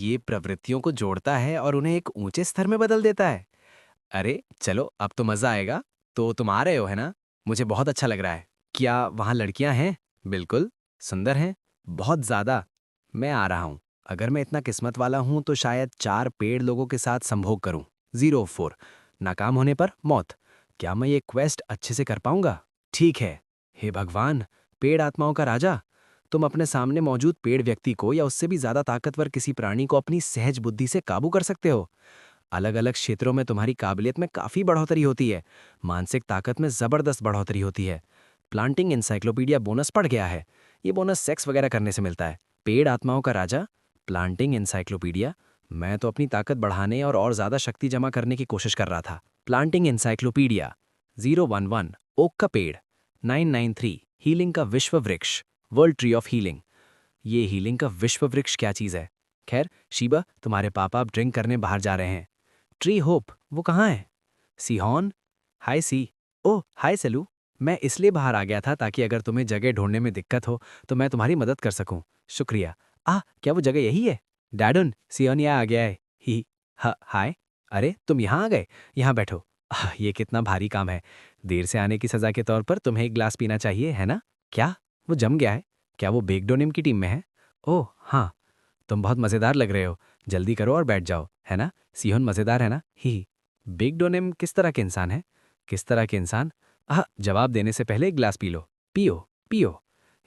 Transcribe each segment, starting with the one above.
ये प्रवृत्तियों को जोड़ता है और उन्हें एक ऊंचे स्तर में बदल देता है। अरे चलो, अब तो मजा आएगा। तो तुम आ रहे हो, है ना? मुझे बहुत अच्छा लग रहा है। क्या वहाँ लड़कियां हैं? बिल्कुल। सुंदर हैं? बहुत ज्यादा। मैं आ रहा हूँ। अगर मैं इतना किस्मत वाला हूँ तो शायद 4 पेड़ लोगों के साथ संभोग करूँ। 0 4। नाकाम होने पर मौत। क्या मैं ये क्वेस्ट अच्छे से कर पाऊंगा? ठीक है। हे भगवान, पेड़ आत्माओं का राजा, तुम अपने सामने मौजूद पेड़ व्यक्ति को या उससे भी ज्यादा ताकतवर किसी प्राणी को अपनी सहज बुद्धि से काबू कर सकते हो। अलग अलग क्षेत्रों में तुम्हारी काबिलियत में काफी बढ़ोतरी होती है। मानसिक ताकत में जबरदस्त बढ़ोतरी होती है। प्लांटिंग इंसाइक्लोपीडिया बोनस पड़ गया है। ये बोनस सेक्स वगैरह करने से मिलता है। पेड़ आत्माओं का राजा, प्लांटिंग इंसाइक्लोपीडिया। मैं तो अपनी ताकत बढ़ाने और ज्यादा शक्ति जमा करने की कोशिश कर रहा था। Planting encyclopedia. 011 ओक का पेड़। 993 हीलिंग का विश्व वृक्ष, वर्ल्ड ट्री ऑफ हीलिंग। ये हीलिंग का विश्व वृक्ष क्या चीज है? खैर शीबा, तुम्हारे पापा अब ड्रिंक करने बाहर जा रहे हैं। ट्री होप, वो कहाँ है? सीहॉन। हाय सी। ओह हाय सेलू। मैं इसलिए बाहर आ गया था ताकि अगर तुम्हें जगह ढूंढने में दिक्कत हो तो मैं तुम्हारी मदद कर सकूं। शुक्रिया। क्या वो जगह यही है? डैडन, सियोन यहाँ आ गया है। ही। हाय। अरे तुम यहाँ आ गए। यहाँ बैठो। ये कितना भारी काम है। देर से आने की सजा के तौर पर तुम्हें एक ग्लास पीना चाहिए, है ना? क्या वो जम गया है? क्या वो बेगडोनिम की टीम में है? ओह हाँ। तुम बहुत मज़ेदार लग रहे हो। जल्दी करो और बैठ जाओ, है ना? सिहोन मज़ेदार है ना? ही। बिग डोनेम किस तरह के इंसान है? किस तरह के इंसान? जवाब देने से पहले एक गिलास पी लो। पियो, पियो।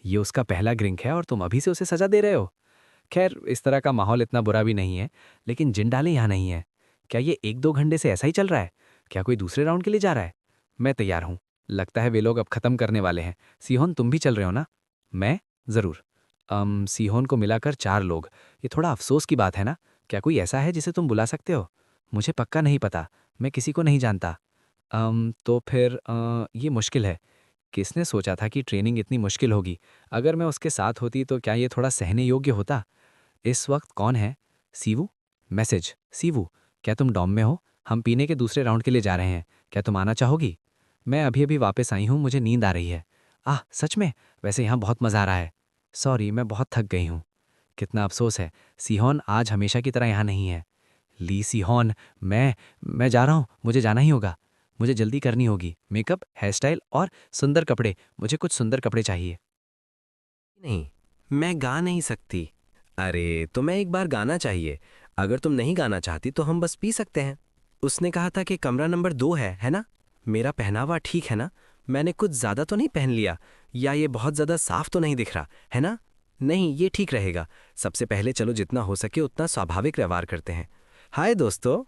ये उसका पहला ड्रिंक है और तुम अभी से उसे सजा दे रहे हो। खैर इस तरह का माहौल इतना बुरा भी नहीं है, लेकिन जिन डाले यहाँ नहीं है। क्या ये 1 2 घंटे से ऐसा ही चल रहा है? क्या कोई दूसरे राउंड के लिए जा रहा है? मैं तैयार हूँ। लगता है वे लोग अब खत्म करने वाले हैं। सिहोन तुम भी चल रहे हो ना? मैं? ज़रूर। सीहोन को मिलाकर 4 लोग। ये थोड़ा अफसोस की बात है ना? क्या कोई ऐसा है जिसे तुम बुला सकते हो? मुझे पक्का नहीं पता। मैं किसी को नहीं जानता। तो फिर ये मुश्किल है। किसने सोचा था कि ट्रेनिंग इतनी मुश्किल होगी? अगर मैं उसके साथ होती तो क्या ये थोड़ा सहने योग्य होता? इस वक्त कौन है? सीवू? मैसेज। सीवू, क्या तुम डॉम में हो? हम पीने के दूसरे राउंड के लिए जा रहे हैं। क्या तुम आना चाहोगी? मैं अभी अभी वापस आई हूँ, मुझे नींद आ रही है। सच में? वैसे यहाँ बहुत मज़ा आ रहा है। सॉरी, मैं बहुत थक गई हूँ। कितना अफसोस है। सीहोन आज हमेशा की तरह यहाँ नहीं है। ली सीहोन, मैं जा रहा हूँ, मुझे जाना ही होगा। मुझे जल्दी करनी होगी। मेकअप, हेयर स्टाइल और सुंदर कपड़े। मुझे कुछ सुंदर कपड़े चाहिए। नहीं, मैं गा नहीं सकती। अरे, तुम्हें एक बार गाना चाहिए। अगर तुम नहीं गाना चाहती तो हम बस पी सकते हैं। उसने कहा था कि कमरा नंबर 2 है ना? मेरा पहनावा ठीक है ना? मैंने कुछ ज़्यादा तो नहीं पहन लिया, या ये बहुत ज़्यादा साफ तो नहीं दिख रहा, है ना? नहीं, ये ठीक रहेगा। सबसे पहले चलो जितना हो सके उतना स्वाभाविक व्यवहार करते हैं। हाय दोस्तों।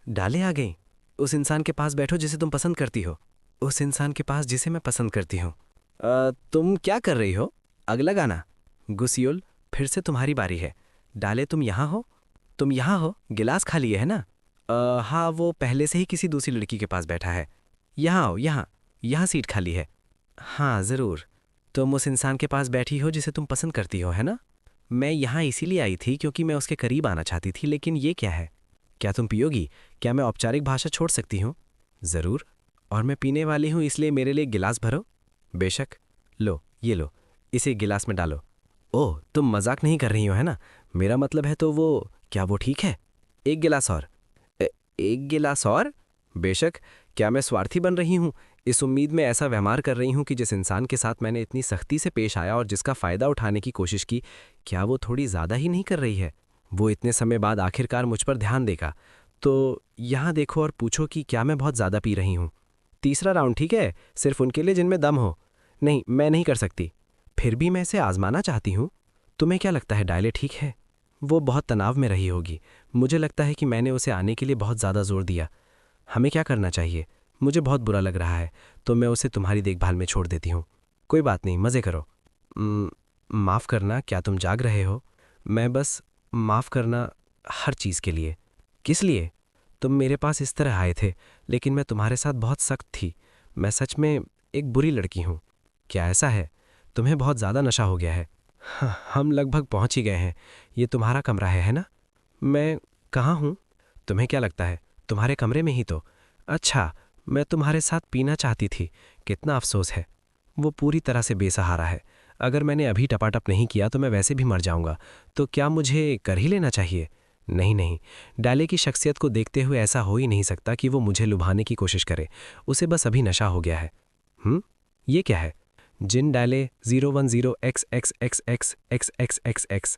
डाले आ गई। उस इंसान के पास बैठो जिसे तुम पसंद करती हो। उस इंसान के पास जिसे मैं पसंद करती हूँ। तुम क्या कर रही हो? अगला गाना। गुसियोल, फिर से तुम्हारी बारी है। डाले तुम यहाँ हो? तुम यहाँ हो? गिलास खाली है ना? हाँ, वो पहले से ही किसी दूसरी लड़की के पास बैठा है। यहाँ आओ, यहाँ। यहाँ सीट खाली है। हाँ ज़रूर। तुम उस इंसान के पास बैठी हो जिसे तुम पसंद करती हो, है ना? मैं यहाँ इसीलिए आई थी क्योंकि मैं उसके करीब आना चाहती थी, लेकिन ये क्या है? क्या तुम पियोगी? क्या मैं औपचारिक भाषा छोड़ सकती हूँ? ज़रूर। और मैं पीने वाली हूँ, इसलिए मेरे लिए गिलास भरो। बेशक। लो, ये लो। इसे गिलास में डालो। ओह, तुम मजाक नहीं कर रही हो, है ना? मेरा मतलब है तो वो, क्या वो ठीक है? एक गिलास और। एक गिलास और? बेशक। क्या मैं स्वार्थी बन रही हूँ? इस उम्मीद में ऐसा व्यवहार कर रही हूँ कि जिस इंसान के साथ मैंने इतनी सख्ती से पेश आया और जिसका फ़ायदा उठाने की कोशिश की, क्या वो थोड़ी ज़्यादा ही नहीं कर रही है? वो इतने समय बाद आखिरकार मुझ पर ध्यान देगा। तो यहाँ देखो और पूछो कि क्या मैं बहुत ज़्यादा पी रही हूँ। तीसरा राउंड, ठीक है? सिर्फ उनके लिए जिनमें दम हो। नहीं, मैं नहीं कर सकती। फिर भी मैं इसे आजमाना चाहती हूँ। तुम्हें क्या लगता है डायले ठीक है? वो बहुत तनाव में रही होगी। मुझे लगता है कि मैंने उसे आने के लिए बहुत ज़्यादा जोर दिया। हमें क्या करना चाहिए? मुझे बहुत बुरा लग रहा है, तो मैं उसे तुम्हारी देखभाल में छोड़ देती हूँ। कोई बात नहीं, मज़े करो। माफ़ करना, क्या तुम जाग रहे हो? मैं बस, माफ़ करना हर चीज़ के लिए। किस लिए? तुम मेरे पास इस तरह आए थे, लेकिन मैं तुम्हारे साथ बहुत सख्त थी। मैं सच में एक बुरी लड़की हूँ। क्या ऐसा है? तुम्हें बहुत ज़्यादा नशा हो गया है। हाँ, हम लगभग पहुँच ही गए हैं। ये तुम्हारा कमरा है ना? मैं कहाँ हूँ? तुम्हें क्या लगता है? तुम्हारे कमरे में ही तो। अच्छा, मैं तुम्हारे साथ पीना चाहती थी। कितना अफसोस है। वो पूरी तरह से बेसहारा है। अगर मैंने अभी टपाटप नहीं किया तो मैं वैसे भी मर जाऊंगा, तो क्या मुझे कर ही लेना चाहिए? नहीं नहीं, डाले की शख्सियत को देखते हुए ऐसा हो ही नहीं सकता कि वो मुझे लुभाने की कोशिश करे। उसे बस अभी नशा हो गया है। ये क्या है? जिन डाले 010XXXXXXXX।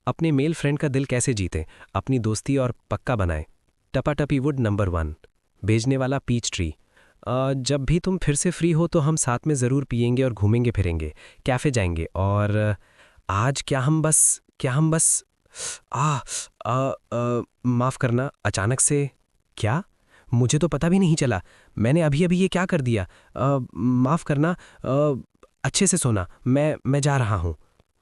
अपने मेल फ्रेंड का दिल कैसे जीतें, अपनी दोस्ती और पक्का बनाएं। टपाटपी वुड नंबर 1। भेजने वाला पीच ट्री। जब भी तुम फिर से फ्री हो तो हम साथ में ज़रूर पिएंगे और घूमेंगे फिरेंगे, कैफ़े जाएंगे। और आज क्या हम बस माफ़ करना, अचानक से क्या? मुझे तो पता भी नहीं चला। मैंने अभी अभी ये क्या कर दिया? माफ़ करना। अच्छे से सोना, मैं जा रहा हूँ।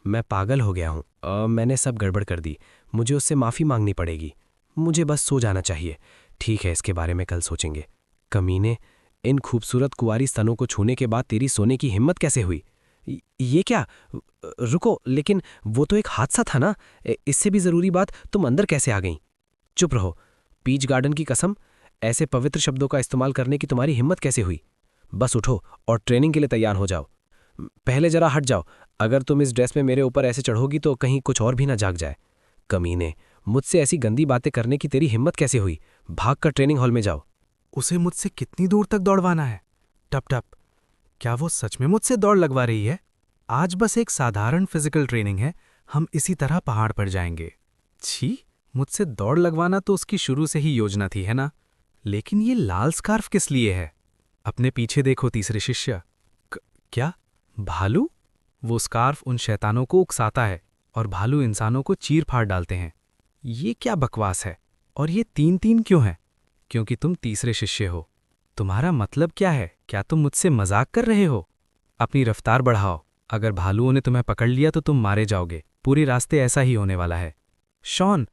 मैं पागल हो गया हूँ। मैंने सब गड़बड़ कर दी। मुझे उससे माफ़ी मांगनी पड़ेगी। मुझे बस सो जाना चाहिए। ठीक है, इसके बारे में कल सोचेंगे। कमीने, इन खूबसूरत कुंवारी स्तनों को छूने के बाद तेरी सोने की हिम्मत कैसे हुई? ये क्या? रुको, लेकिन वो तो एक हादसा था ना। इससे भी ज़रूरी बात, तुम अंदर कैसे आ गईं? चुप रहो। पीच गार्डन की कसम, ऐसे पवित्र शब्दों का इस्तेमाल करने की तुम्हारी हिम्मत कैसे हुई? बस उठो और ट्रेनिंग के लिए तैयार हो जाओ। पहले जरा हट जाओ। अगर तुम इस ड्रेस में मेरे ऊपर ऐसे चढ़ोगी तो कहीं कुछ और भी ना जाग जाए। कमीने, मुझसे ऐसी गंदी बातें करने की तेरी हिम्मत कैसे हुई? भाग कर ट्रेनिंग हॉल में जाओ। उसे मुझसे कितनी दूर तक दौड़वाना है? टप टप। क्या वो सच में मुझसे दौड़ लगवा रही है? आज बस एक साधारण फिजिकल ट्रेनिंग है, हम इसी तरह पहाड़ पर जाएंगे। छी, मुझसे दौड़ लगवाना तो उसकी शुरू से ही योजना थी, है ना? लेकिन ये लाल स्कार्फ किस लिए है? अपने पीछे देखो तीसरे शिष्य। क्या? भालू? वो स्कार्फ उन शैतानों को उकसाता है और भालू इंसानों को चीर फाड़ डालते हैं। ये क्या बकवास है? और ये 3-3 क्यों है? क्योंकि तुम तीसरे शिष्य हो। तुम्हारा मतलब क्या है? क्या तुम मुझसे मजाक कर रहे हो? अपनी रफ्तार बढ़ाओ। अगर भालुओं ने तुम्हें पकड़ लिया तो तुम मारे जाओगे। पूरे रास्ते ऐसा ही होने वाला है। शॉन,